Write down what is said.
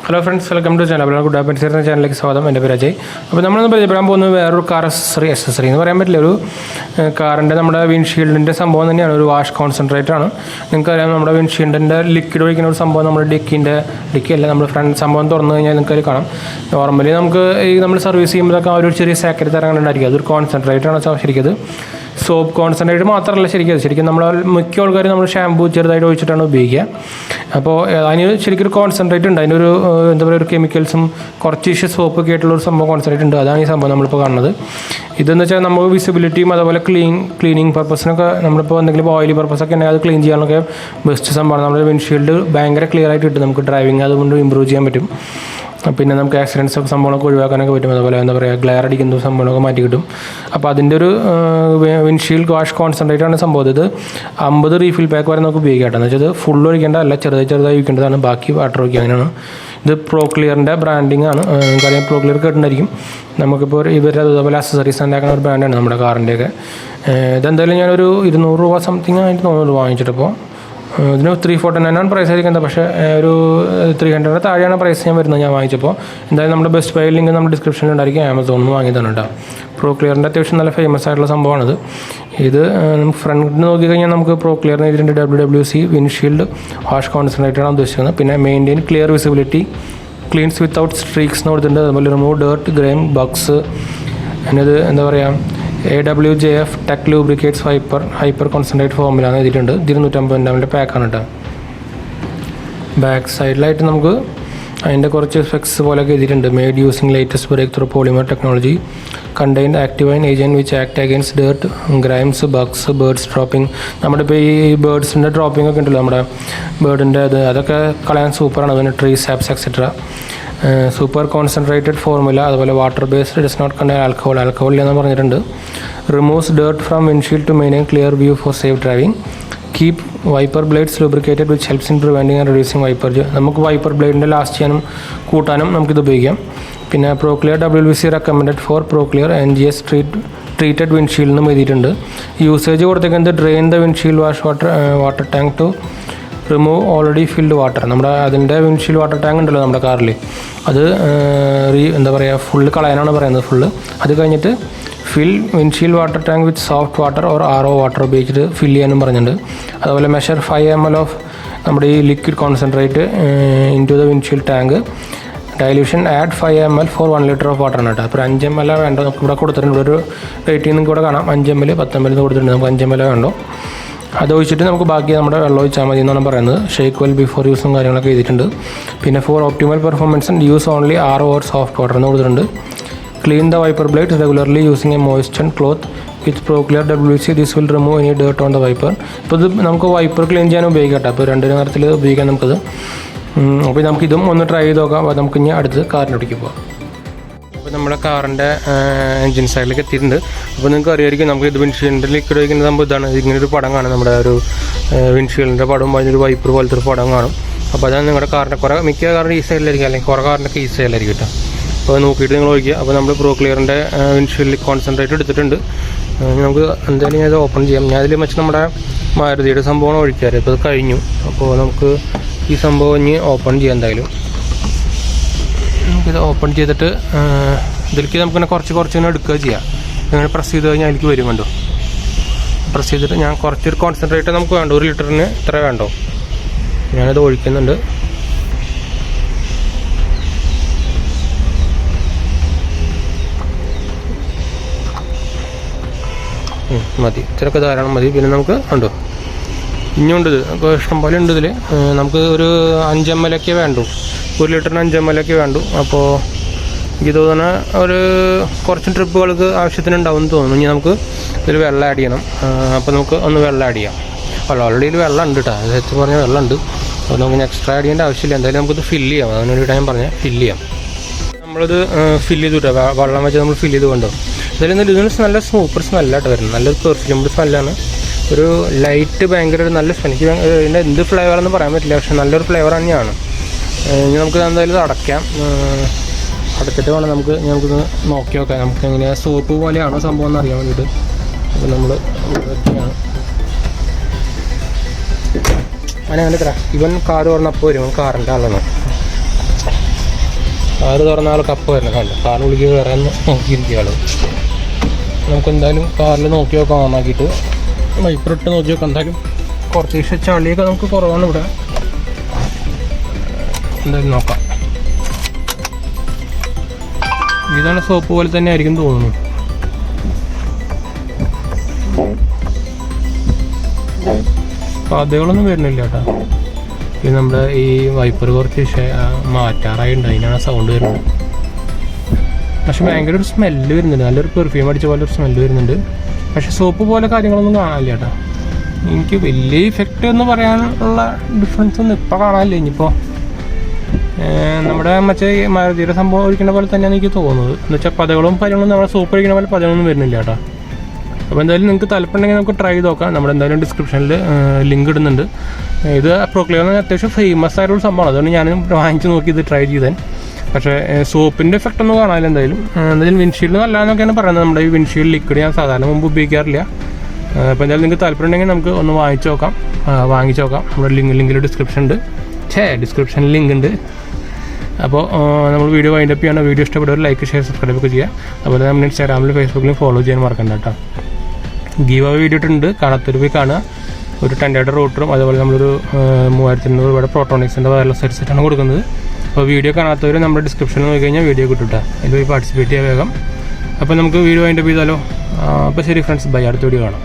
Hello friends, welcome to channel. goodhappenshereajay ചാനലിലേക്ക് സ്വാഗതം. എൻ്റെ പേര് അജയ്. അപ്പോൾ നമ്മളൊന്ന് പരിചയപ്പെടാൻ പോകുന്നത് വേറൊരു കാർ അക്സസറി എന്ന് പറയാൻ പറ്റില്ല. ഒരു കാറിൻ്റെ നമ്മുടെ വിൻഷീൽഡിൻ്റെ സംഭവം തന്നെയാണ്. ഒരു വാഷ് കോൺസെൻട്രേറ്റർ ആണ്. നിങ്ങൾക്കറിയാം, നമ്മുടെ വിൻഷീൽഡിൻ്റെ ലിക്വിഡ് ഒഴിക്കുന്ന ഒരു സംഭവം നമ്മുടെ ഡിക്കിയല്ല, നമ്മൾ ഫ്രണ്ട് സംഭവം തുറന്നു കഴിഞ്ഞാൽ നിങ്ങൾക്ക് കാണാം. നോർമലി നമുക്ക് ഈ നമ്മൾ സർവീസ് ചെയ്യുമ്പോഴൊക്കെ ആ ഒരു ചെറിയ സാക്കറ്റ് തരങ്ങളുണ്ടായിരിക്കും. അതൊരു കോൺസെൻട്രേറ്റർ ആണ് ശരിക്കും. സോപ്പ് കോൺസെൻട്രേറ്റ് മാത്രമല്ല ശരിക്കും നമ്മൾ മിക്ക ആൾക്കാരും നമ്മൾ ഷാമ്പൂ ചെറുതായിട്ട് ഒഴിച്ചിട്ടാണ് ഉപയോഗിക്കുക. അപ്പോൾ അതിന് ശരിക്കും ഒരു കോൺസെൻട്രേറ്റ് ഉണ്ട്. അതിനൊരു എന്താ പറയുക, ഒരു കെമിക്കൽസും കുറച്ച് സോപ്പ് ഒക്കെ ആയിട്ടുള്ളൊരു സംഭവം കോൺസെൻട്രേറ്റ് ഉണ്ട്. അതാണ് ഈ സംഭവം നമ്മളിപ്പോൾ കാണുന്നത്. ഇതെന്ന് വെച്ചാൽ നമുക്ക് വിസിബിലിറ്റിയും അതുപോലെ ക്ലീനിങ് പർപ്പസിനൊക്കെ നമ്മളിപ്പോൾ എന്തെങ്കിലും ഓയിലി പർപ്പസൊക്കെ ഉണ്ടെങ്കിൽ അത് ക്ലീൻ ചെയ്യാനൊക്കെ ബെസ്റ്റ് സംഭവമാണ്. നമ്മുടെ വിൻഷീൽഡ് ഭയങ്കര ക്ലിയർ ആയിട്ട് കിട്ടും. നമുക്ക് ഡ്രൈവിംഗ് അതുകൊണ്ട് ഇമ്പ്രൂവ് ചെയ്യാൻ പറ്റും. പിന്നെ നമുക്ക് ആക്സിഡൻറ്റ്സ് ഒക്കെ സംഭവങ്ങളൊക്കെ ഒഴിവാക്കാനൊക്കെ പറ്റും. അതുപോലെ എന്താ പറയുക, ഗ്ലെയർ അടിക്കുന്ന സംഭവങ്ങളൊക്കെ മാറ്റി കിട്ടും. അപ്പോൾ അതിൻ്റെ ഒരു വിൻഷീൽഡ് വാഷ് കോൺസെൻട്രേറ്റ് ആണ് സംഭവം. ഇത് 50 റീഫിൽ പാക്ക് വരെ നമുക്ക് ഉപയോഗിക്കാം. എന്ന് വെച്ചാൽ ഇത് ഫുൾ ഒഴിക്കേണ്ടതല്ല, ചെറുതായി ഒഴിക്കേണ്ടതാണ്. ബാക്കി വാട്ടർ ഒഴിക്കുക, അങ്ങനെയാണ്. ഇത് പ്രോക്ലിയറിൻ്റെ ബ്രാൻഡിങ് ആണ്. നിങ്ങൾക്കറിയാം, പ്രോക്ലിയർ കേട്ടിട്ടുണ്ടായിരിക്കും. നമുക്കിപ്പോൾ ഇവരുടെ അതുപോലെ അക്സസറീസ് ഉണ്ടാക്കുന്ന ഒരു ബ്രാൻഡാണ് നമ്മുടെ കാറിൻ്റെയൊക്കെ. ഇതെന്തായാലും ഞാനൊരു 200 രൂപ സംതിങ് ആയിട്ട് തോന്നുന്നു വാങ്ങിച്ചിട്ടപ്പോൾ. ഇതിന് 349 പ്രൈസ് ആയിരിക്കുന്നത്. പക്ഷേ ഒരു 300 താഴെയാണ് പ്രൈസ് ഞാൻ വരുന്നത് ഞാൻ വാങ്ങിച്ചപ്പോൾ. എന്തായാലും നമ്മുടെ ബെസ്റ്റ് ബൈ ലിങ്ക് നമ്മുടെ ഡിസ്ക്രിപ്ഷനിൽ ഉണ്ടായിരിക്കും. ആമസോണിൽ നിന്ന് വാങ്ങിയതാണ് കേട്ടോ. പ്രോക്ലിയറിൻ്റെ അത്യാവശ്യം നല്ല ഫേമസ് ആയിട്ടുള്ള സംഭവമാണിത്. ഇത് ഫ്രണ്ടിൽ നോക്കിക്കഴിഞ്ഞാൽ നമുക്ക് പ്രോക്ലിയറിന് ഇതിൻ്റെ WWC വിൻഷീൽഡ് വാഷ് കോൺസെൻട്രേറ്ററാണ് ഉദ്ദേശിക്കുന്നത്. പിന്നെ maintain clear visibility, cleanse without streaks എന്ന് കൊടുത്തിട്ടുണ്ട്. അതുപോലെ റിമൂവ് ഡേർട്ട്, ഗ്രൈം, ബഗ്സ്. അതിനത് എന്താ പറയുക, AWJF ടെക് ലൂബ്രിക്കേറ്റ്സ് ഹൈപ്പർ കോൺസെൻട്രേറ്റ് ഫോമിലാണ് എഴുതിയിട്ടുണ്ട്. 250 ml പാക്കാണ് കേട്ടോ. ബാക്ക് സൈഡിലായിട്ട് നമുക്ക് അതിൻ്റെ കുറച്ച് സ്പെക്സ് പോലെയൊക്കെ എഴുതിയിട്ടുണ്ട്. Made using latest breakthrough polymer technology, contained active agent which act against dirt, grimes, bugs, birds dropping. നമ്മുടെ ഇപ്പോൾ ഈ ബേർഡ്സിൻ്റെ ഡ്രോപ്പിംഗ് ഒക്കെ ഉണ്ടല്ലോ, നമ്മുടെ ബേർഡിൻ്റെ അതൊക്കെ കളയാൻ സൂപ്പറാണ്. അതുപോലെ tree saps etcetera. Super concentrated formula. അതുപോലെ water based, does not contain alcohol എന്ന് പറഞ്ഞിട്ടുണ്ട്. Removes dirt from windshield to maintain clear view for safe driving. Keep wiper blades lubricated which helps in preventing and reducing wiper. നമുക്ക് wiper ബ്ലേഡിൻ്റെ last ചെയ്യാനും കൂട്ടാനും നമുക്കിത് ഉപയോഗിക്കാം. പിന്നെ Proclear WWC recommended for Proclear NGS treated windshield എന്നും എഴുതിയിട്ടുണ്ട്. Usage കൊടുത്തേക്കുന്നത് drain the windshield water tank to remove already filled water. നമ്മുടെ അതിൻ്റെ വിൻഷീൽഡ് വാട്ടർ ടാങ്ക് ഉണ്ടല്ലോ നമ്മുടെ കാറിൽ, അത് എന്താ പറയുക, ഫുള്ള് കളയാനാണ് പറയുന്നത്. ഫുള്ള് അത് കഴിഞ്ഞിട്ട് fill windshield water tank with soft water or RO water ഉപയോഗിച്ചിട്ട് ഫിൽ ചെയ്യാനും പറഞ്ഞിട്ടുണ്ട്. അതുപോലെ മെഷർ 5 ml ഓഫ് നമ്മുടെ ഈ liquid concentrate into the windshield tank. Dilution add 5 ml for 1 liter of water ആണ് കേട്ടോ. അപ്പോൾ 5 ml വേണ്ടോ നമുക്ക് ഇവിടെ കൊടുത്തിട്ടുണ്ട്. ഒരു റേറ്റിംഗ് നിങ്ങൾക്ക് ഇവിടെ കാണാം. 5 ml 10 ml കൊടുത്തിട്ടുണ്ട്. നമുക്ക് 5 ml വേണ്ടോ അത് ഒഴിച്ചിട്ട് നമുക്ക് ബാക്കി നമ്മുടെ വെള്ളം ഒഴിച്ചാൽ മതി എന്നാണ് പറയുന്നത്. ഷേക്ക് വെൽ ബിഫോർ യൂസും കാര്യങ്ങളൊക്കെ എഴുതിയിട്ടുണ്ട്. പിന്നെ for optimal performance and use only RO or soft water എന്ന് കൊടുത്തിട്ടുണ്ട്. Clean the wiper blades regularly using a moisture cloth with Proclear WWC. This will remove any dirt on the wiper. ഇപ്പോൾ ഇത് നമുക്ക് wiper clean ചെയ്യാൻ ഉപയോഗിക്കാം കേട്ടോ. അപ്പോൾ 2 നേരത്തിൽ ഉപയോഗിക്കാം നമുക്കത്. അപ്പോൾ നമുക്കിതും ഒന്ന് ട്രൈ ചെയ്ത് നോക്കാം. അപ്പോൾ നമുക്ക് ഇനി അടുത്ത് കാറിനോടേക്ക് പോകാം. അപ്പോൾ നമ്മുടെ കാറിൻ്റെ എൻജിൻ സൈഡിലേക്ക് എത്തിയിട്ടുണ്ട്. അപ്പോൾ നിങ്ങൾക്ക് അറിയാമായിരിക്കും, നമുക്ക് ഇത് വിൻഷീൽഡിൻ്റെ ലിക്വിഡ് ഒഴിക്കുന്ന സംഭവം ഇതാണ്. ഇങ്ങനൊരു പടം കാണും, നമ്മുടെ ഒരു വിൻഷീൽഡിൻ്റെ പടവും അതിനൊരു വൈപ്പർ പോലത്തെ ഒരു പടം കാണും. അപ്പോൾ അതാണ് നിങ്ങളുടെ കാറിൻ്റെ മിക്ക കാറിൻ്റെ ഈ സൈഡിലായിരിക്കും, അല്ലെങ്കിൽ കുറേ കാറിൻ്റെ ഈ സൈഡിലായിരിക്കും കേട്ടോ. അപ്പോൾ നോക്കിയിട്ട് നിങ്ങൾ ഒഴിക്കുക. അപ്പോൾ നമ്മൾ പ്രോക്ലിയറിൻ്റെ വിൻഷീൽഡ് കോൺസെൻട്രേറ്റ് എടുത്തിട്ടുണ്ട്. നമുക്ക് എന്തായാലും ഞാൻ ഇത് ഓപ്പൺ ചെയ്യാം. ഞാൻ അതിൽ വെച്ച് നമ്മുടെ മാരുതിയുടെ സംഭവമാണ് ഒഴിക്കാറ്. ഇപ്പോൾ അത് കഴിഞ്ഞു. അപ്പോൾ നമുക്ക് ഈ സംഭവം ഇനി ഓപ്പൺ ചെയ്യാം. എന്തായാലും നമുക്കിത് ഓപ്പൺ ചെയ്തിട്ട് ഇതിലേക്ക് നമുക്കിങ്ങനെ കുറച്ച് എടുക്കുക ചെയ്യാം. ഇങ്ങനെ പ്രസ് ചെയ്ത് കഴിഞ്ഞാൽ അതിലേക്ക് വരും. കണ്ടോ, പ്രസ് ചെയ്തിട്ട് ഞാൻ കുറച്ചൊരു കോൺസെൻട്രേറ്റ് നമുക്ക് വേണ്ട. 1 ലിറ്ററിന് ഇത്ര വേണ്ടോ. ഞാനത് ഒഴിക്കുന്നുണ്ട്. മതി, ഇത്രയൊക്കെ ധാരാളം മതി. പിന്നെ നമുക്ക് ഉണ്ടോ, ഇനിയുണ്ട് ഇത് ഇഷ്ടം പോലെ ഉണ്ട്. ഇതിൽ നമുക്ക് ഒരു 5 ml ഒക്കെ വേണ്ടു. 1 ലിറ്ററിന് 5 ml ഒക്കെ വേണ്ടു. അപ്പോൾ എനിക്ക് തോന്നുന്ന ഒരു കുറച്ച് ട്രിപ്പുകൾക്ക് ആവശ്യത്തിനുണ്ടാവും എന്ന് തോന്നുന്നു. ഇനി നമുക്ക് ഇതിൽ വെള്ളം ആഡ് ചെയ്യണം. അപ്പോൾ നമുക്ക് ഒന്ന് വെള്ളം ആഡ് ചെയ്യാം. ഓൾറെഡി ഇതിൽ വെള്ളം ഉണ്ട് കേട്ടോ. അത് പറഞ്ഞാൽ വെള്ളം ഉണ്ട്. അപ്പോൾ നമുക്ക് എക്സ്ട്രാ ആഡ് ചെയ്യേണ്ട ആവശ്യമില്ല. എന്തായാലും നമുക്കിത് ഫില്ല് ചെയ്യാം. അതിനൊരു ടൈം പറഞ്ഞാൽ ഫില്ല് ചെയ്യാം. നമ്മളിത് ഫില്ല് ചെയ്തു കേട്ടോ. വെള്ളം വെച്ച് നമ്മൾ ഫില്ല് ചെയ്ത് കൊണ്ടോ. എന്തായാലും ഇതിന് നല്ല സൂപ്പർ സ്മെല്ലായിട്ട് വരുന്നത്. നല്ലൊരു പെർഫ്യൂംഡ് സ്മെല്ലാണ്. ഒരു ലൈറ്റ് ഭയങ്കര ഒരു നല്ല സ്മെൽ. എനിക്ക് ഇതിൻ്റെ എന്ത് ഫ്ലേവറെന്ന് പറയാൻ പറ്റില്ല, പക്ഷെ നല്ലൊരു ഫ്ലേവർ തന്നെയാണ്. ഇനി നമുക്ക് എന്തായാലും ഇത് അടയ്ക്കാം. അടച്ചിട്ട് വേണം നമുക്കിത് നോക്കി നോക്കാം. നമുക്ക് എങ്ങനെയാണ് സോപ്പ് പോലെയാണോ സംഭവം എന്ന് അറിയാൻ വേണ്ടിയിട്ട്. അപ്പോൾ നമ്മൾ ഒക്കെയാണ് അങ്ങനെ ഇവൻ കാർ പറഞ്ഞപ്പോൾ വരും. കാറിൻ്റെ ആളാണ്. കാറ് തുറന്ന ആൾ കപ്പ് വരണം കണ്ടു. കാറിന് വിളിക്കുക വേറെ നോക്കിയിരിക്കുകയാണ്. നമുക്കെന്തായാലും കാറിൽ നോക്കി നോക്കാം, ഓണാക്കിയിട്ട് വൈപ്പറിട്ട് നോക്കി നോക്കാം. എന്തായാലും കുറച്ച് ചളിയൊക്കെ നമുക്ക് കുറവാണ് ഇവിടെ. എന്തായാലും നോക്കാം. ഇതാണ് സോപ്പ് പോലെ തന്നെ ആയിരിക്കും തോന്നുന്നു. പതകളൊന്നും വരുന്നില്ല കേട്ടോ. ഇത് നമ്മുടെ ഈ വൈപ്പർ കുറച്ച് മാറ്റാറായിട്ടുണ്ട്, അതിനാണ് സൗണ്ട് വരുന്നത്. പക്ഷെ ഭയങ്കര ഒരു സ്മെല്ല് വരുന്നുണ്ട്, നല്ലൊരു പെർഫ്യൂം അടിച്ച പോലെ ഒരു സ്മെല്ല് വരുന്നുണ്ട്. പക്ഷെ സോപ്പ് പോലെ കാര്യങ്ങളൊന്നും കാണാനില്ല കേട്ടോ. എനിക്ക് വലിയ ഇഫക്റ്റ് എന്ന് പറയാനുള്ള ഡിഫറൻസ് ഒന്നും ഇപ്പോൾ കാണാനില്ല. ഇനിയിപ്പോൾ നമ്മുടെ മറ്റേ മാരുതിയുടെ സംഭവം ഒഴിക്കുന്ന പോലെ തന്നെയാണ് എനിക്ക് തോന്നുന്നത്. എന്ന് വെച്ചാൽ പതകളും കാര്യങ്ങളും നമ്മുടെ സോപ്പ് ഒഴിക്കുന്ന പോലെ പതകളൊന്നും വരുന്നില്ല കേട്ടോ. അപ്പോൾ എന്തായാലും നിങ്ങൾക്ക് താല്പര്യമുണ്ടെങ്കിൽ നമുക്ക് ട്രൈ ചെയ്ത് നോക്കാം. നമ്മുടെ എന്തായാലും ഡിസ്ക്രിപ്ഷനിൽ ലിങ്ക് ഇടുന്നുണ്ട്. ഇത് പ്രോക്ലിയർ എന്ന് അത്യാവശ്യം ഫേമസ് ആയിട്ടുള്ള സംഭവമാണ്, അതുകൊണ്ട് ഞാനും വാങ്ങിച്ച് നോക്കി ഇത് ട്രൈ ചെയ്തേൻ. പക്ഷേ സോപ്പിൻ്റെ എഫക്റ്റ് ഒന്നും കാണാനില്ല. എന്തായാലും വിൻഷീൽഡ് നല്ലതെന്നൊക്കെയാണ് പറയുന്നത്. നമ്മുടെ ഈ വിൻഷീൽഡ് ലിക്വിഡ് ഞാൻ സാധാരണ മുമ്പ് ഉപയോഗിക്കാറില്ല. അപ്പോൾ എന്തായാലും നിങ്ങൾക്ക് താല്പര്യമുണ്ടെങ്കിൽ നമുക്ക് ഒന്ന് വാങ്ങിച്ച് നോക്കാം. നമ്മുടെ ലിങ്കിൽ ഡിസ്ക്രിപ്ഷനിൽ ലിങ്ക് ഉണ്ട്. അപ്പോൾ നമ്മൾ വീഡിയോ വൈൻഡപ്പ് ചെയ്യണം. വീഡിയോ ഇഷ്ടപ്പെട്ടവർ ലൈക്ക്, ഷെയർ, സബ്സ്ക്രൈബ് ഒക്കെ ചെയ്യുക. അതുപോലെ നമ്മൾ ഇൻസ്റ്റാഗ്രാമിലും ഫേസ്ബുക്കിലും ഫോളോ ചെയ്യാൻ മറക്കണ്ട കേട്ടോ. ഗീവ് അവേ വീഡിയോ ഇട്ടുണ്ട്, കാണാത്തൊരു പോയി കാണുക. ഒരു 10 റൂട്ടറും അതുപോലെ നമ്മളൊരു 3200 രൂപയുടെ പ്രോട്ടോണിക്സിൻ്റെ വയർലെസ് ഹെഡ്സെറ്റാണ് കൊടുക്കുന്നത്. അപ്പോൾ വീഡിയോ കാണാത്തവർ നമ്മുടെ ഡിസ്ക്രിപ്ഷനിൽ നോക്കി കഴിഞ്ഞാൽ വീഡിയോ കിട്ടും. അതിൽ പോയി പാർട്ടിസിപ്പേറ്റ് ചെയ്യാൻ വേഗം. അപ്പോൾ നമുക്ക് വീഡിയോ വൈൻഡപ്പ് ചെയ്താലോ. അപ്പോൾ ശരി ഫ്രണ്ട്സ്, ബൈ. അടുത്ത വീഡിയോ കാണാം.